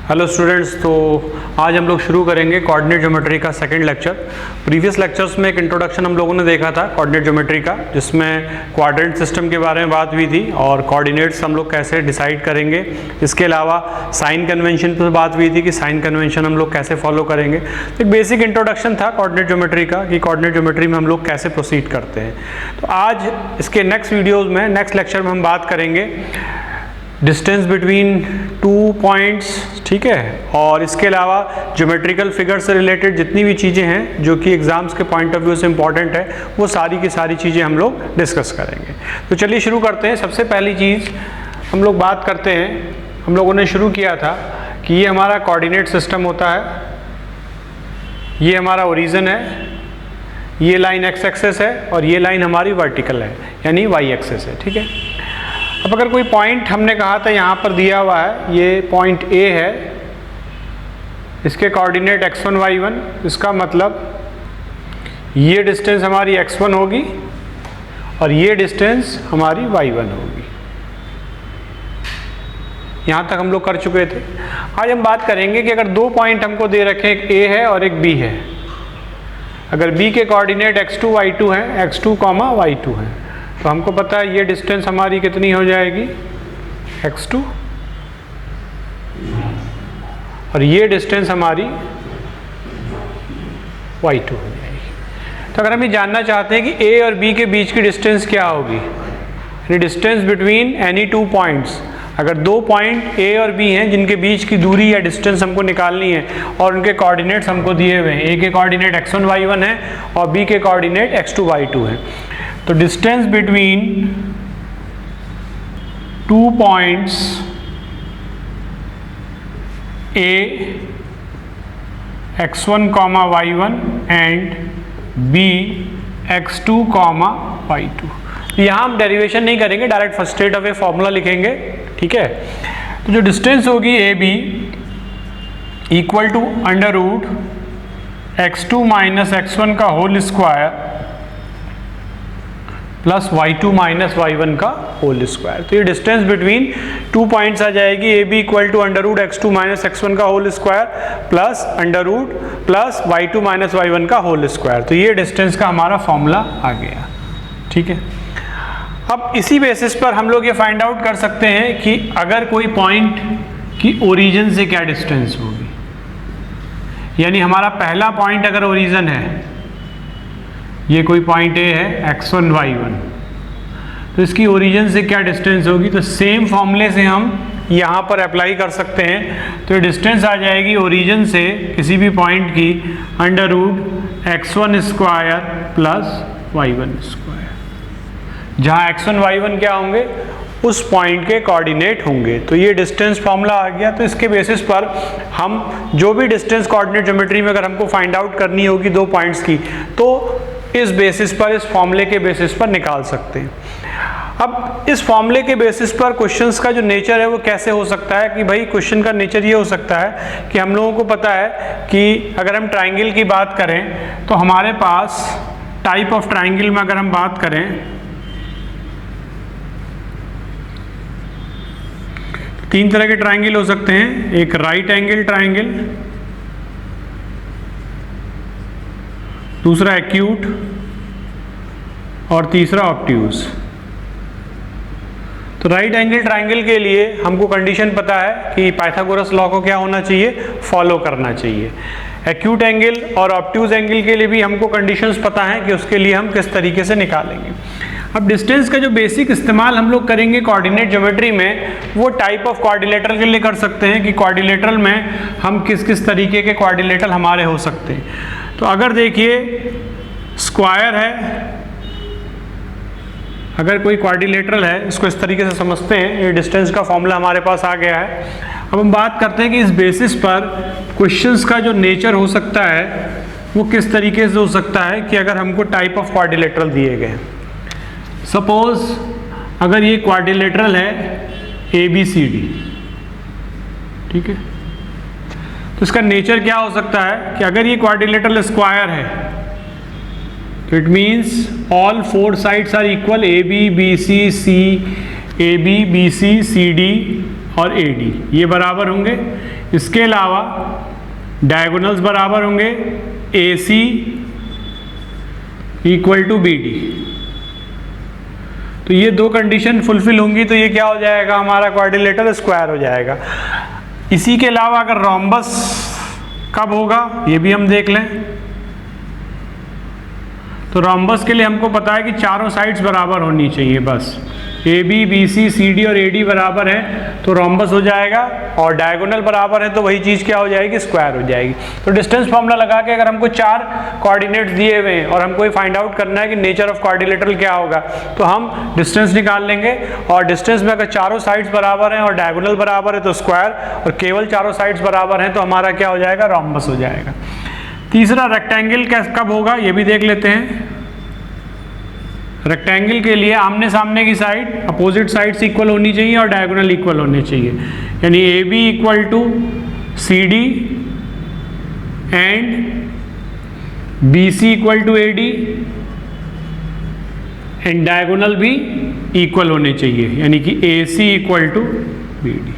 Hello students, तो आज हम लोग शुरू करेंगे कोऑर्डिनेट ज्योमेट्री का सेकंड लेक्चर। प्रीवियस लेक्चर्स में एक इंट्रोडक्शन हम लोगों ने देखा था कोऑर्डिनेट ज्योमेट्री का, जिसमें क्वाड्रेंट सिस्टम के बारे में बात हुई थी और कोऑर्डिनेट्स हम लोग कैसे डिसाइड करेंगे। इसके अलावा साइन कन्वेंशन पर बात हुई थी कि साइन कन्वेंशन हम लोग कैसे फॉलो करेंगे। एक बेसिक इंट्रोडक्शन था कोऑर्डिनेट ज्योमेट्री का कि कोऑर्डिनेट ज्योमेट्री में हम लोग कैसे प्रोसीड करते हैं। तो आज इसके नेक्स्ट वीडियोज़ में, नेक्स्ट लेक्चर में हम बात करेंगे डिस्टेंस बिटवीन टू पॉइंट्स, ठीक है, और इसके अलावा ज्योमेट्रिकल फिगर से रिलेटेड जितनी भी चीज़ें हैं जो कि एग्जाम्स के पॉइंट ऑफ व्यू से इम्पॉर्टेंट है, वो सारी की सारी चीज़ें हम लोग डिस्कस करेंगे। तो चलिए शुरू करते हैं। सबसे पहली चीज़ हम लोग बात करते हैं, हम लोगों ने शुरू किया था कि ये हमारा कोऑर्डिनेट सिस्टम होता है, ये हमारा ओरिजिन है, ये लाइन एक्स एक्सेस है और ये लाइन हमारी वर्टिकल है यानी वाई एक्सेस है, ठीक है। अब अगर कोई पॉइंट हमने कहा था यहाँ पर दिया हुआ है, ये पॉइंट ए है, इसके कोऑर्डिनेट x1 y1, इसका मतलब ये डिस्टेंस हमारी x1 होगी और ये डिस्टेंस हमारी y1 होगी। यहाँ तक हम लोग कर चुके थे। आज हम बात करेंगे कि अगर दो पॉइंट हमको दे रखे, एक a है और एक b है, अगर b के कोऑर्डिनेट x2 y2 हैं, x2, y2 हैं, तो हमको पता है ये डिस्टेंस हमारी कितनी हो जाएगी, x2, और ये डिस्टेंस हमारी y2 हो जाएगी। तो अगर हम ये जानना चाहते हैं कि a और b के बीच की डिस्टेंस क्या होगी, यानी distance between any two points, अगर दो पॉइंट a और b हैं जिनके बीच की दूरी या डिस्टेंस हमको निकालनी है और उनके कोऑर्डिनेट्स हमको दिए हुए हैं, a के कोऑर्डिनेट x1 y1 है और b के कोऑर्डिनेट x2 y2 है, तो distance between two points A x1, y1 and B x2, y2। यहाँ हम डेरिवेशन नहीं करेंगे, direct first state of a formula लिखेंगे, ठीक है। तो जो डिस्टेंस होगी A B equal to under root x2 minus x1 का whole square plus y2 minus y1 का होल स्क्वायर। तो ये डिस्टेंस बिटवीन टू पॉइंट्स आ जाएगी, A B equal to under root x2 minus x1 का whole square plus under root plus y2 minus y1 का whole square. तो ये distance का हमारा फॉर्मूला आ गया, ठीक है। अब इसी बेसिस पर हम लोग ये फाइंड आउट कर सकते हैं कि अगर कोई पॉइंट की ओरिजिन से क्या डिस्टेंस होगी, यानी हमारा पहला पॉइंट अगर ओरिजिन है, ये कोई पॉइंट ए है x1 y1, तो इसकी ओरिजिन से क्या डिस्टेंस होगी, तो सेम फॉर्मूले से हम यहाँ पर अप्लाई कर सकते हैं। तो ये डिस्टेंस आ जाएगी ओरिजिन से किसी भी पॉइंट की under root x1 square plus y1 square, जहाँ x1 y1 क्या होंगे, उस पॉइंट के कोऑर्डिनेट होंगे। तो ये डिस्टेंस फॉर्मूला आ गया। तो इसके बेसिस पर हम जो भी डिस्टेंस कोऑर्डिनेट ज्योमेट्री में अगर हमको फाइंड आउट करनी होगी दो पॉइंट्स की, तो इस बेसिस पर, इस फॉर्मूले के बेसिस पर निकाल सकते हैं। अब इस फॉर्मूले के बेसिस पर क्वेश्चंस का जो नेचर है वो कैसे हो सकता है कि भाई क्वेश्चन का नेचर ये हो सकता है कि हम लोगों को पता है कि अगर हम ट्राइंगल की बात करें तो हमारे पास टाइप ऑफ ट्राइंगल में अगर हम बात करें तो तीन तरह के ट्राइंगल हो सकते हैं। एक राइट एंगल ट्राइंगल, दूसरा एक्यूट और तीसरा ऑब्ट्यूज। तो राइट एंगल ट्राइंगल के लिए हमको कंडीशन पता है कि पाइथागोरस लॉ को क्या होना चाहिए, फॉलो करना चाहिए। एक्यूट एंगल और ऑब्ट्यूज एंगल के लिए भी हमको कंडीशंस पता है कि उसके लिए हम किस तरीके से निकालेंगे। अब डिस्टेंस का जो बेसिक इस्तेमाल हम लोग करेंगे कोऑर्डिनेट ज्योमेट्री में, वो टाइप ऑफ क्वाड्रिलेटरल के लिए कर सकते हैं कि क्वाड्रिलेटरल में हम किस किस तरीके के क्वाड्रिलेटरल हमारे हो सकते हैं। तो अगर देखिए स्क्वायर है, अगर कोई क्वाड्रिलेटरल है, इसको इस तरीके से समझते हैं, ये डिस्टेंस का फॉर्मूला हमारे पास आ गया है। अब हम बात करते हैं कि इस बेसिस पर क्वेश्चंस का जो नेचर हो सकता है वो किस तरीके से हो सकता है कि अगर हमको टाइप ऑफ क्वाड्रिलेटरल दिए गए, सपोज अगर ये क्वाड्रिलेटरल है ABCD, ठीक है, तो इसका नेचर क्या हो सकता है कि अगर ये क्वाड्रिलेटरल स्क्वायर है तो it means all four sides are equal, AB BC C AB BC CD और AD ये बराबर होंगे। इसके अलावा डायगोनल्स बराबर होंगे AC इक्वल टू BD। तो ये दो कंडीशन फुलफिल होंगी तो ये क्या हो जाएगा, हमारा क्वाड्रिलेटरल स्क्वायर हो जाएगा। इसी के अलावा अगर रोम्बस कब होगा ये भी हम देख लें। तो रोम्बस के लिए हमको पता है कि चारों साइड्स बराबर होनी चाहिए, बस AB BC CD और AD बराबर है तो रोम्बस हो जाएगा, और डायगोनल बराबर है तो वही चीज़ क्या हो जाएगी, स्क्वायर हो जाएगी। तो डिस्टेंस फॉर्मूला लगा के अगर हमको चार कोऑर्डिनेट्स दिए हुए हैं और हमको ये फाइंड आउट करना है कि नेचर ऑफ क्वाड्रिलेटरल क्या होगा, तो हम डिस्टेंस निकाल लेंगे। और डिस्टेंस में अगर चारों साइड्स बराबर हैं और डायगोनल बराबर है तो स्क्वायर, और केवल चारों साइड्स बराबर हैं तो हमारा क्या हो जाएगा, रोम्बस हो जाएगा। तीसरा रेक्टेंगल कब होगा ये भी देख लेते हैं। रेक्टेंगल के लिए आमने सामने की साइड अपोजिट साइड्स इक्वल होनी चाहिए और डायगोनल इक्वल होने चाहिए, यानी AB equal to CD and BC equal to AD and diagonal भी इक्वल होने चाहिए, यानी कि AC इक्वल टू BD।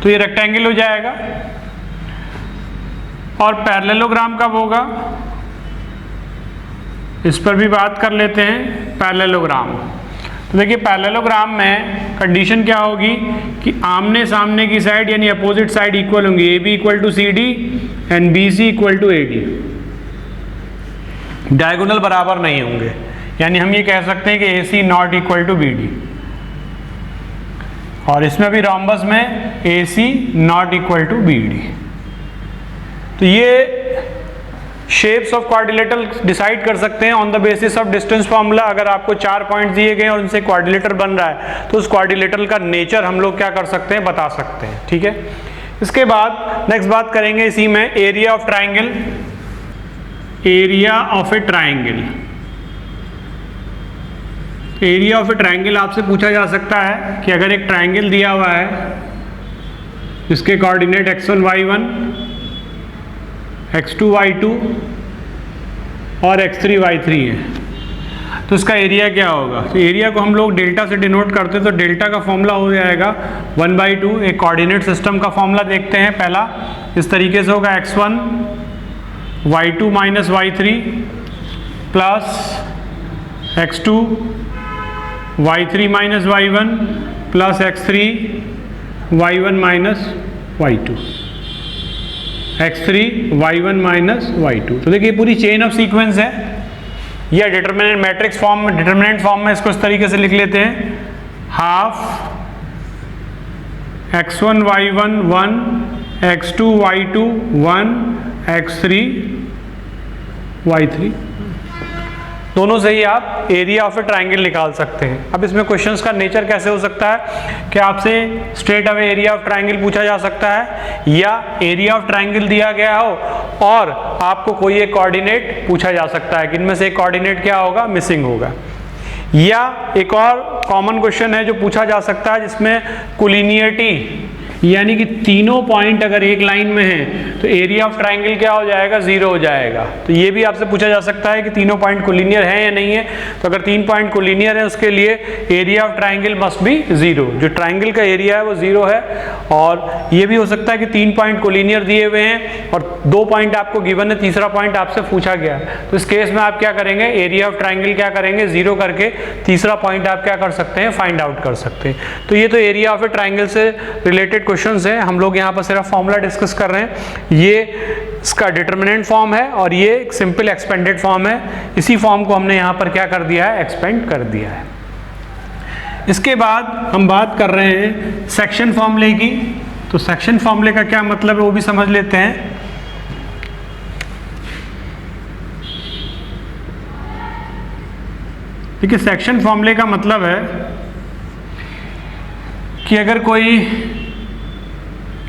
तो ये रेक्टेंगल हो जाएगा। और पैरेललोग्राम कब होगा इस पर भी बात कर लेते हैं। पैरेललोग्राम, तो देखिए पैरेललोग्राम में कंडीशन क्या होगी कि आमने सामने की साइड यानी अपोजिट साइड इक्वल होंगी, AB equal to CD and BC equal to AD। Diagonal बराबर नहीं होंगे, यानी हम ये कह सकते हैं कि AC not equal to BD। और इसमें भी रोम्बस में AC not equal to BD। तो ये शेप्स ऑफ क्वाड्रिलेटरल डिसाइड कर सकते हैं on the basis of distance formula. अगर आपको 4 पॉइंट दिए गए और उनसे क्वाड्रिलेटर बन रहा है तो उस क्वाड्रिलेटरल का नेचर हम लोग क्या कर सकते हैं, बता सकते हैं। ठीक है, इसके बाद नेक्स्ट बात करेंगे इसी में area of triangle. Area of A triangle, area of A triangle आपसे पूछा जा सकता है कि अगर एक ट्राइंगल दिया हुआ है जिसके coordinate x1 y1 x2 y2 और x3 y3 है, तो इसका एरिया क्या होगा। तो एरिया को हम लोग डेल्टा से डिनोट करते हैं, तो डेल्टा का फॉर्मूला हो जाएगा 1/2। एक कोऑर्डिनेट सिस्टम का फॉर्मूला देखते हैं। पहला इस तरीके से होगा x1 y2 minus y3 plus x2 y3 minus y1 plus x3 y1 minus y2, x3 y1 minus y2। तो देखिए पूरी चेन ऑफ सीक्वेंस है, या डिटरमिनेंट मैट्रिक्स फॉर्म में, डिटरमिनेंट फॉर्म में इसको इस तरीके से लिख लेते हैं। Half x1 y1 1, x2 y2 1, x3 y3। दोनों से ही आप एरिया ऑफ ए ट्राइंगल निकाल सकते हैं। अब इसमें क्वेश्चंस का नेचर कैसे हो सकता है कि आपसे straight away area of triangle पूछा जा सकता है, या एरिया ऑफ ट्राइंगल दिया गया हो और आपको कोई एक कोऑर्डिनेट पूछा जा सकता है कि इनमें से एक कोऑर्डिनेट क्या होगा, मिसिंग होगा। या एक और कॉमन क्वेश्चन है जो पूछा जा सकता है जिसमें कोलिनियरिटी, यानी कि तीनों पॉइंट अगर एक लाइन में हैं तो एरिया ऑफ ट्राइंगल क्या हो जाएगा, 0 हो जाएगा। तो ये भी आपसे पूछा जा सकता है कि तीनों पॉइंट कोलिनियर हैं या नहीं है। तो अगर 3 पॉइंट कोलिनियर है उसके लिए area of triangle must be 0, जो ट्राइंगल का एरिया है वो 0 है। और ये भी हो सकता है कि 3 पॉइंट कोलिनियर दिए हुए हैं और 2 पॉइंट आपको गिवन है, तीसरा पॉइंट आपसे पूछा गया। तो इस केस में आप क्या करेंगे, एरिया ऑफ ट्राइंगल क्या करेंगे, 0 करके तीसरा पॉइंट आप क्या कर सकते हैं, फाइंड आउट कर सकते हैं। तो ये तो एरिया ऑफ ए ट्राइंगल से रिलेटेड क्वेश्चंस हैं। हम लोग यहाँ पर सिर्फ फॉर्मूला डिस्कस कर रहे हैं। ये इसका डिटरमिनेंट फॉर्म है और ये एक सिंपल एक्सपेंडेड फॉर्म है। इसी फॉर्म को हमने यहाँ पर क्या कर दिया है, एक्सपेंड कर दिया है। इसके बाद हम बात कर रहे हैं सेक्शन फॉर्मूले की। तो सेक्शन फॉर्मूले का क्या मतलब है वो भी समझ लेते हैं। देखिए सेक्शन फॉर्मूले का मतलब है कि अगर कोई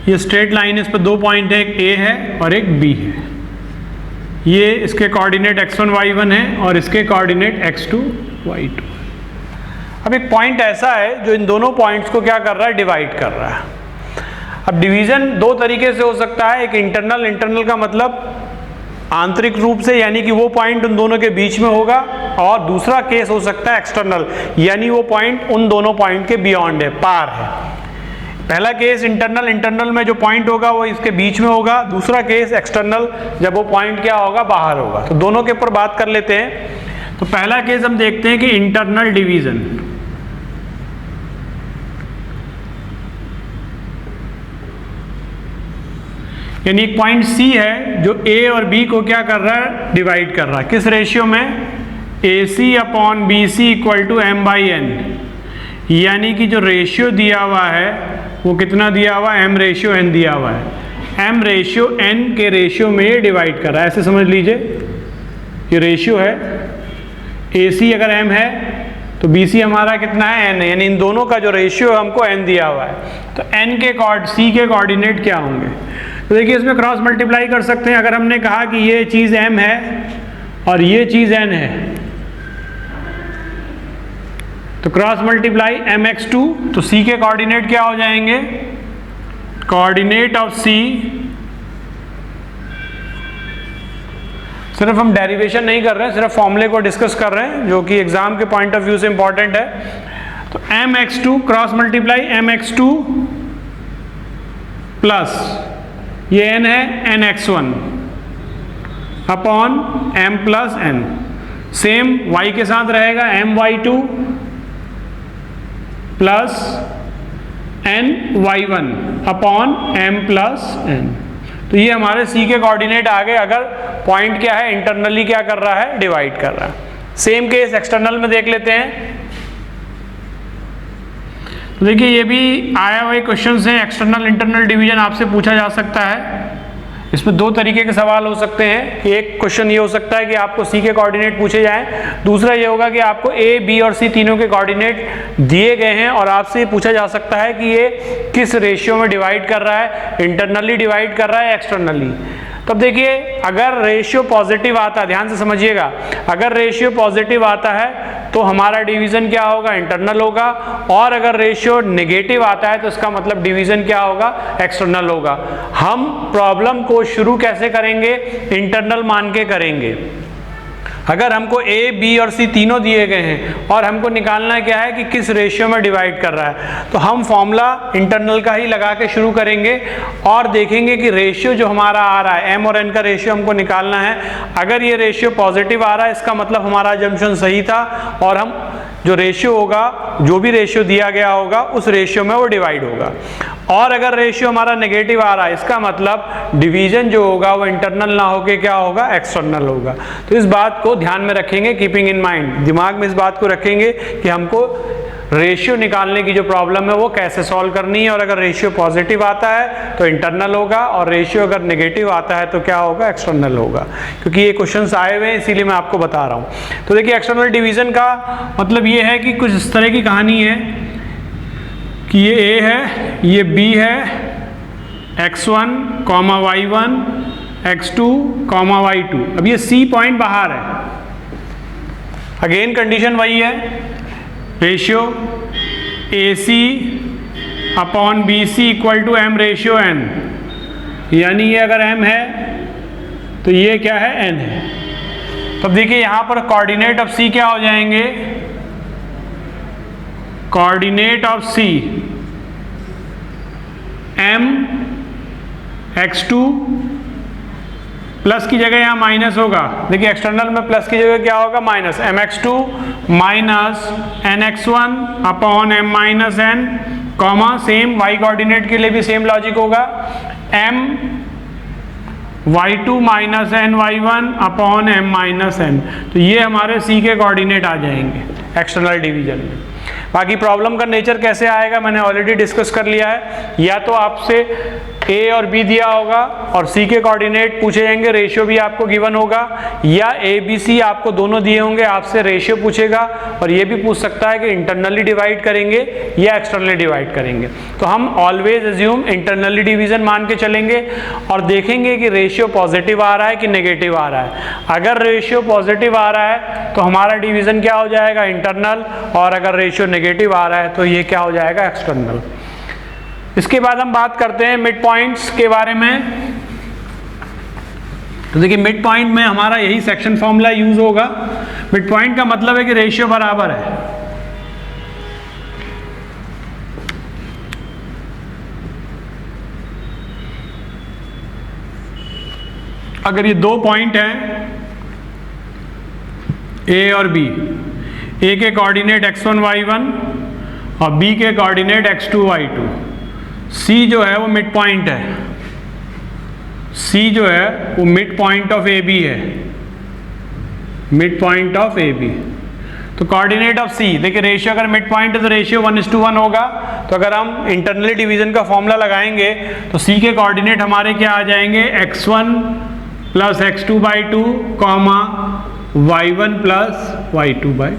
ये स्ट्रेट लाइन है, इस पर 2 पॉइंट है, एक A है और एक B है। ये इसके कोऑर्डिनेट x1 y1 है और इसके कोऑर्डिनेट x2 y2। अब एक पॉइंट ऐसा है जो इन दोनों पॉइंट्स को क्या कर रहा है, डिवाइड कर रहा है। अब डिवीजन 2 तरीके से हो सकता है। एक इंटरनल का मतलब आंतरिक रूप से, यानी कि वो पॉइंट उन दोनों के बीच में होगा, और दूसरा केस हो सकता है एक्सटर्नल, यानी वो पॉइंट उन दोनों पॉइंट के बियॉन्ड है, पार है। पहला केस इंटरनल, इंटरनल में जो पॉइंट होगा वो इसके बीच में होगा, दूसरा केस एक्सटर्नल, जब वो पॉइंट क्या होगा, बाहर होगा। तो दोनों के ऊपर बात कर लेते हैं। तो पहला केस हम देखते हैं कि इंटरनल डिवीजन। यानी एक पॉइंट सी है जो ए और बी को क्या कर रहा है, डिवाइड कर रहा है। किस रेशियो में, AC upon BC equal to M by N। यानी कि जो रेशियो दिया हुआ है वो कितना दिया हुआ है, M रेशियो N दिया हुआ है। M रेशियो N के रेशियो में ये डिवाइड कर रहा है, ऐसे समझ लीजिए। ये रेशियो है, AC अगर M है तो BC हमारा कितना है, N है। यानी इन दोनों का जो रेशियो हमको N दिया हुआ है। तो N के C के कोऑर्डिनेट क्या होंगे। तो देखिए इसमें क्रॉस मल्टीप्लाई कर सकते हैं। अगर हमने कहा कि ये चीज़ M है और ये चीज़ N है, तो क्रॉस मल्टीप्लाई mx2, तो C के कोऑर्डिनेट क्या हो जाएंगे, कोऑर्डिनेट ऑफ C। सिर्फ हम डेरिवेशन नहीं कर रहे हैं, सिर्फ फॉर्मूले को डिस्कस कर रहे हैं, जो कि एग्जाम के पॉइंट ऑफ व्यू से इंपॉर्टेंट है। तो mx2 cross multiply mx2 plus ये n है nx1 upon m plus n। Same y के साथ रहेगा my2 plus ny1 upon m plus n। तो ये हमारे C के कोऑर्डिनेट आ गए, अगर पॉइंट क्या है, इंटरनली क्या कर रहा है, डिवाइड कर रहा है। सेम केस एक्सटर्नल में देख लेते हैं। तो देखिए ये भी आया हुए क्वेश्चंस हैं। एक्सटर्नल इंटरनल डिवीजन आपसे पूछा जा सकता है। इसमें दो तरीके के सवाल हो सकते हैं कि एक क्वेश्चन ये हो सकता है कि आपको C के कोऑर्डिनेट पूछे जाएं, दूसरा ये होगा कि आपको A, B और C तीनों के कोऑर्डिनेट दिए गए हैं और आपसे पूछा जा सकता है कि ये किस रेशियो में डिवाइड कर रहा है, इंटरनली डिवाइड कर रहा है, एक्सटर्नली। तब देखिए अगर रेशियो पॉजिटिव आता है, ध्यान से समझिएगा, अगर रेशियो पॉजिटिव आता है तो हमारा डिवीजन क्या होगा, इंटरनल होगा, और अगर रेशियो नेगेटिव आता है तो इसका मतलब डिवीजन क्या होगा, एक्सटर्नल होगा। हम प्रॉब्लम को शुरू कैसे करेंगे, इंटरनल मान के करेंगे। अगर हमको A, B और C तीनों दिए गए हैं और हमको निकालना क्या है कि किस रेशियो में डिवाइड कर रहा है, तो हम फॉर्मूला इंटरनल का ही लगा के शुरू करेंगे और देखेंगे कि रेशियो जो हमारा आ रहा है, M और N का रेशियो हमको निकालना है। अगर ये रेशियो पॉजिटिव आ रहा है, इसका मतलब हमारा अजम्पशन सही था और हम जो रेशियो होगा, जो भी रेशियो दिया गया होगा, उस रेशियो में वो डिवाइड होगा। और अगर रेशियो हमारा नेगेटिव आ रहा है, इसका मतलब डिवीजन जो होगा वो इंटरनल ना होके क्या होगा, एक्सटर्नल होगा। तो इस बात को ध्यान में रखेंगे, कीपिंग इन माइंड, दिमाग में इस बात को रखेंगे कि हमको रेशियो निकालने की जो प्रॉब्लम है वो कैसे सॉल्व करनी है। और अगर रेशियो पॉजिटिव आता है तो इंटरनल होगा, और रेशियो अगर नेगेटिव आता है तो क्या होगा, एक्सटर्नल होगा। क्योंकि ये क्वेश्चंस आए हुए हैं इसीलिए मैं आपको बता रहा हूँ। तो देखिए एक्सटर्नल डिवीजन का मतलब ये है कि कुछ इस तरह की कहानी है कि ये A है, ये B है, x1, y1, x2, y2। अब ये C पॉइंट बाहर है। अगेन कंडीशन वही है, ratio AC upon BC equal to M ratio N। यानी ये अगर M है तो ये क्या है, N है। तब देखिए यहाँ पर कोऑर्डिनेट ऑफ C क्या हो जाएंगे, coordinate of C M x2 plus की जगह यहाँ माइनस होगा। देखिए एक्सटर्नल में प्लस की जगह क्या होगा, minus, mx2 minus nx1 upon m minus n, comma same y coordinate के लिए भी सेम लॉजिक होगा, m y2 minus n y1 upon m minus n। तो ये हमारे C के कोऑर्डिनेट आ जाएंगे एक्सटर्नल डिवीजन में। बाकी प्रॉब्लम का नेचर कैसे आएगा मैंने ऑलरेडी डिस्कस कर लिया है। या तो आपसे A और B दिया होगा और C के कोऑर्डिनेट पूछे जाएंगे, रेशियो भी आपको गिवन होगा, या A B C आपको दोनों दिए होंगे, आपसे रेशियो पूछेगा, और ये भी पूछ सकता है कि इंटरनली डिवाइड करेंगे या एक्सटर्नली डिवाइड करेंगे। तो हम ऑलवेज एज्यूम इंटरनली डिवीजन मान के चलेंगे और देखेंगे कि रेशियो पॉजिटिव आ रहा है कि नेगेटिव आ रहा है। अगर रेशियो पॉजिटिव आ रहा है तो हमारा डिवीजन क्या हो जाएगा, इंटरनल, और अगर रेशियो नेगेटिव आ रहा है तो ये क्या हो जाएगा, एक्सटर्नल। इसके बाद हम बात करते हैं मिड पॉइंट्स के बारे में। तो देखिए मिड पॉइंट में हमारा यही सेक्शन फॉर्मूला यूज होगा। मिड पॉइंट का मतलब है कि रेशियो बराबर है अगर ये दो पॉइंट हैं ए और बी, ए के कोऑर्डिनेट x1 y1 और बी के कोऑर्डिनेट x2 y2, सी जो है वो मिड पॉइंट है, सी जो है वो mid point of A B है, mid point of A B. तो कोऑर्डिनेट ऑफ सी, देखिए रेशियो अगर मिड पॉइंट है तो रेशियो 1:1 होगा। तो अगर हम इंटरनली डिवीजन का फॉर्मूला लगाएंगे तो सी के कोऑर्डिनेट हमारे क्या आ जाएंगे, x1 plus x2/2 comma y1 plus y2/2।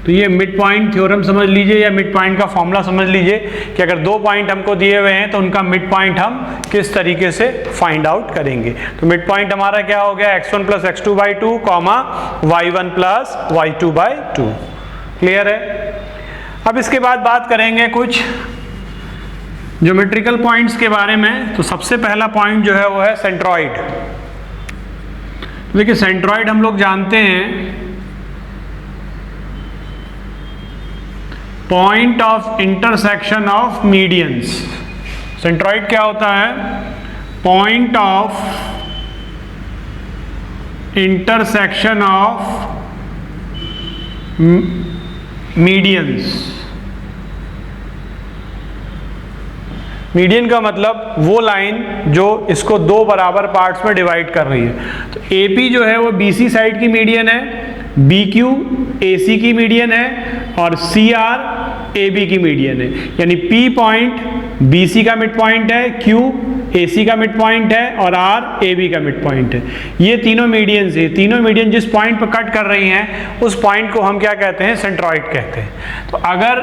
तो ये मिड पॉइंट थ्योरम समझ लीजिए या मिड पॉइंट का फॉर्मूला समझ लीजिए कि अगर दो पॉइंट हमको दिए हुए हैं तो उनका मिड पॉइंट हम किस तरीके से फाइंड आउट करेंगे। तो मिड पॉइंट हमारा क्या हो गया, x1 plus x2/2 comma y1 plus y2/2। Clear है। अब इसके बाद बात करेंगे कुछ ज्योमेट्रिकल पॉइंट्स के बारे में। तो सबसे पहला पॉइंट जो है वो है सेंट्रॉइड। देखिए सेंट्रॉइड हम लोग जानते हैं point of intersection of medians. Centroid क्या होता है, point of intersection of medians. Median का मतलब वो लाइन जो इसको दो बराबर पार्ट्स में डिवाइड कर रही है। तो AP जो है वो BC साइड की मीडियन है, BQ AC की मीडियन है और CR AB की मीडियन है। यानी P पॉइंट BC का मिड पॉइंट है, Q AC का मिड पॉइंट है और R AB का मिड पॉइंट है। ये तीनों मीडियंस है, तीनों मीडियन जिस पॉइंट पर कट कर रही हैं उस पॉइंट को हम क्या कहते हैं, सेंट्रॉइड कहते हैं। तो अगर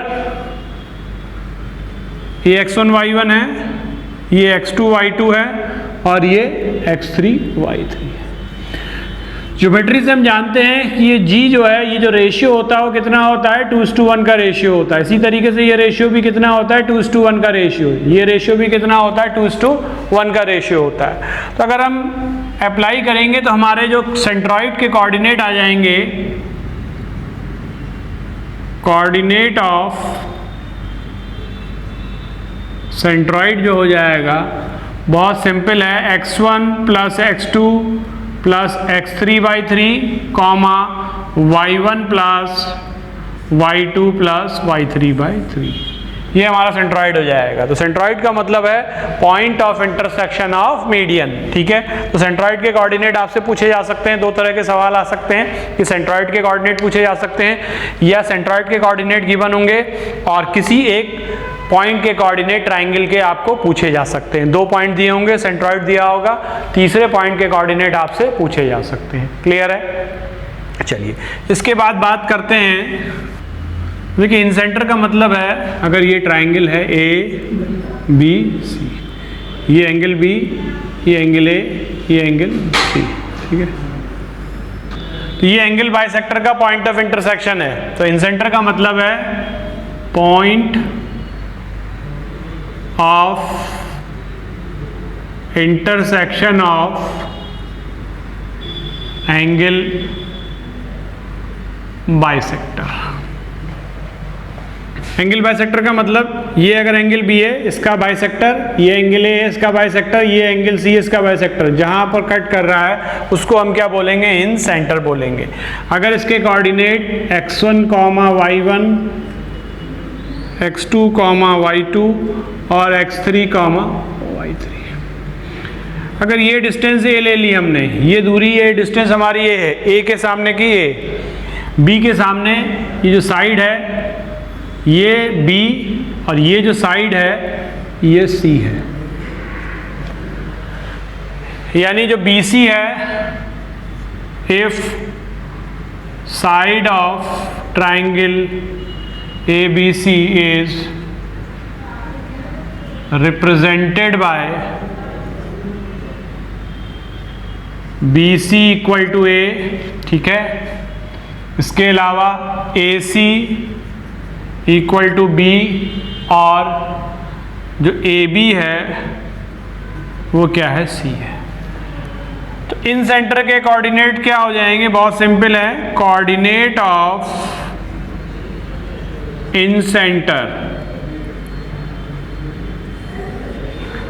ये x1 y1 है, ये x2 y2 है और ये x3 y3 है। ज्योमेट्री से हम जानते हैं कि ये G जो है, ये जो रेशियो होता है वो कितना होता है, 2:1 का रेशियो होता है। इसी तरीके से ये रेशियो भी कितना होता है, 2:1 का रेशियो। ये रेशियो भी कितना होता है, 2:1 का रेशियो होता है। तो अगर हम अप्लाई करेंगे तो हमारे जो सेंट्रॉइड के कोऑर्डिनेट आ जाएंगे, कोऑर्डिनेट ऑफ सेंट्रॉइड जो हो जाएगा बहुत सिंपल है, x1 plus x2 plus x3/3 comma y1 plus y2 plus y3/3। ये हमारा सेंट्रॉइड हो जाएगा। तो सेंट्रॉइड का मतलब है point of intersection of median. ठीक है। तो सेंट्रॉइड के कोऑर्डिनेट आपसे पूछे जा सकते हैं, दो तरह के सवाल आ सकते हैं कि सेंट्रॉइड के कोऑर्डिनेट पूछे जा सकते हैं या सेंट्रॉइड के कोऑर्डिनेट गिवन होंगे और किसी एक पॉइंट के कोऑर्डिनेट ट्राइंगल के आपको पूछे जा सकते हैं। दो पॉइंट दिए होंगे, सेंट्रॉइड दिया होगा, तीसरे पॉइंट के कोऑर्डिनेट आपसे पूछे जा सकते हैं। क्लियर है। चलिए इसके बाद बात करते हैं, देखिए इन सेंटर का मतलब है अगर ये ट्राइंगल है ABC, ये एंगल B, ये एंगल A, ये एंगल C। ठीक है। तो ये एंगल बाइसेक्टर का पॉइंट ऑफ इंटरसेक्शन है। तो इन सेंटर का मतलब है point of intersection of angle bisector. Angle bisector का मतलब ये अगर एंगल B है इसका बाइसेक्टर, ये एंगल A है इसका बाइसेक्टर, ये एंगल C है इसका बाइसेक्टर, जहां पर कट कर रहा है उसको हम क्या बोलेंगे, इन सेंटर बोलेंगे। अगर इसके coordinate x1, y1, x2, y2 और x3, y3। अगर ये डिस्टेंस A ले ली हमने, ये दूरी, ये डिस्टेंस हमारी ये है, A के सामने की ये, B के सामने ये जो साइड है ये B और ये जो साइड है ये C है। यानी जो BC है, if side of triangle ABC is represented by BC equal to A, ठीक है। इसके अलावा AC इक्वल टू B और जो AB है वो क्या है, C है। तो इन सेंटर के कोऑर्डिनेट क्या हो जाएंगे, बहुत सिंपल है, coordinate of in centre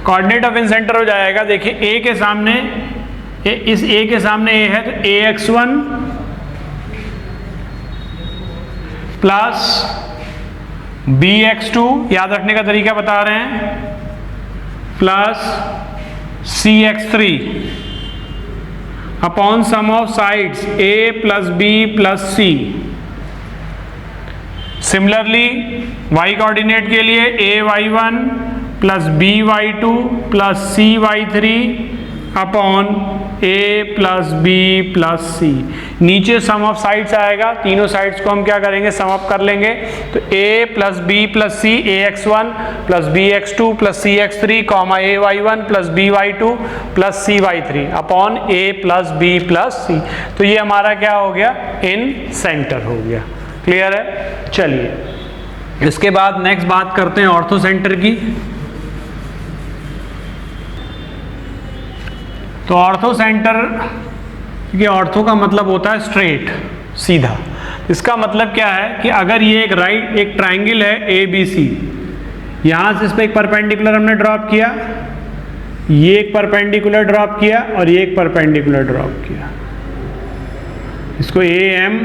coordinate of in centre हो जाएगा, देखिए ए के सामने इस ए के सामने ए है तो ax1 प्लस bx2, याद रखने का तरीका बता रहे हैं, plus cx3 upon sum of sides a plus b plus c। Similarly y coordinate के लिए ay1 plus by2 plus cy3 upon a plus b plus c। नीचे सम ऑफ साइड्स आएगा, तीनों साइड्स को हम क्या करेंगे, सम अप कर लेंगे। तो a plus b plus c ax1 plus bx2 plus cx3 comma ay1 plus by2 plus cy3 upon a plus b plus c। तो ये हमारा क्या हो गया, इन सेंटर हो गया। क्लियर है? चलिए इसके बाद नेक्स्ट बात करते हैं ऑर्थो सेंटर की। तो ऑर्थो सेंटर, ये ऑर्थो का मतलब होता है स्ट्रेट, सीधा। इसका मतलब क्या है कि अगर ये एक ट्राइंगल है ए बी सी, यहां से इस पर एक परपेंडिकुलर हमने ड्रॉप किया, ये एक परपेंडिकुलर ड्रॉप किया और ये एक परपेंडिकुलर ड्रॉप किया, इसको ए एम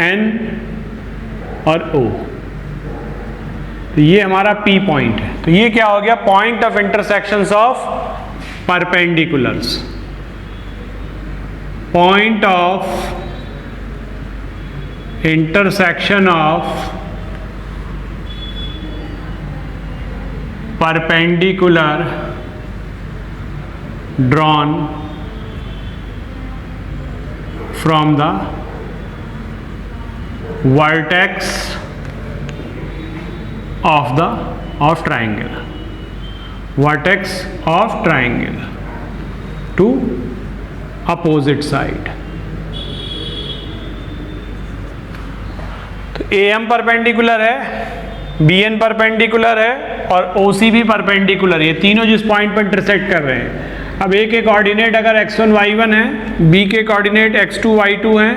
एन और ओ, तो ये हमारा पी पॉइंट है। तो ये क्या हो गया, point of intersections of perpendiculars, point of intersection of perpendicular drawn from the vertex of triangle, vertex of triangle to opposite side। तो AM परपेंडिकुलर है, BN परपेंडिकुलर है और OC भी परपेंडिकुलर है, ये तीनों जिस पॉइंट पर इंटरसेक्ट कर रहे हैं। अब A के कोऑर्डिनेट अगर x1 y1 है, B के कोऑर्डिनेट x2 y2 हैं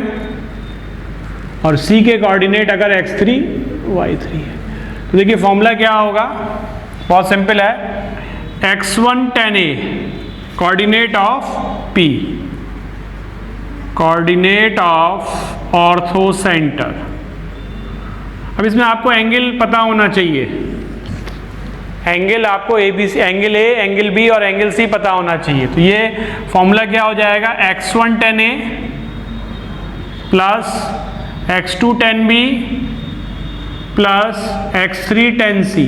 और C के कोऑर्डिनेट अगर x3 y3 है। तो देखिए फॉर्मूला क्या होगा, बहुत सिंपल है, x1 10a coordinate of P, coordinate of ortho centre. अब इसमें आपको एंगल पता होना चाहिए, एंगल आपको ABC, angle A, angle B और एंगल C पता होना चाहिए। तो ये फॉर्मूला क्या हो जाएगा, x1 10a plus x2 10b plus x3 10c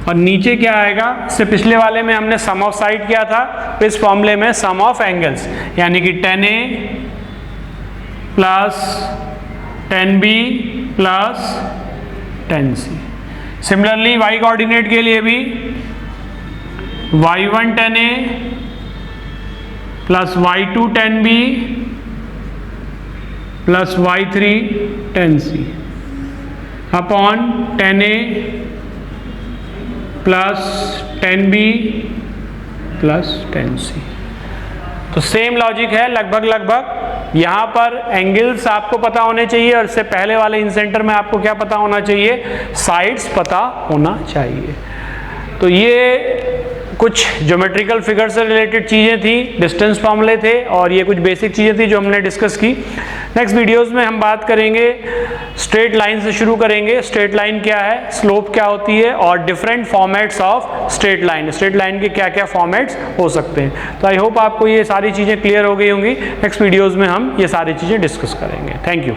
और नीचे क्या आएगा, इससे पिछले वाले में हमने सम ऑफ साइड किया था, तो इस फॉर्मूले में सम ऑफ एंगल्स, यानी कि 10a plus 10b plus 10c। Similarly y coordinate के लिए भी y1 10a plus y2 10b plus y3 10c upon 10a plus 10b plus 10c। तो सेम लॉजिक है लगभग। यहाँ पर एंगल्स आपको पता होने चाहिए और इससे पहले वाले इन सेंटर में आपको क्या पता होना चाहिए, साइड्स पता होना चाहिए। तो ये कुछ ज्योमेट्रिकल फिगर से रिलेटेड चीज़ें थी, डिस्टेंस फॉर्मूले थे और ये कुछ बेसिक चीज़ें थी जो हमने डिस्कस की। नेक्स्ट वीडियोस में हम बात करेंगे, स्ट्रेट लाइन से शुरू करेंगे। स्ट्रेट लाइन क्या है, स्लोप क्या होती है और different formats of straight line, straight line के क्या क्या फॉर्मेट्स हो सकते हैं। तो आई होप आपको ये सारी चीज़ें क्लियर हो गई होंगी। नेक्स्ट वीडियोज़ में हम ये सारी चीज़ें डिस्कस करेंगे। Thank you.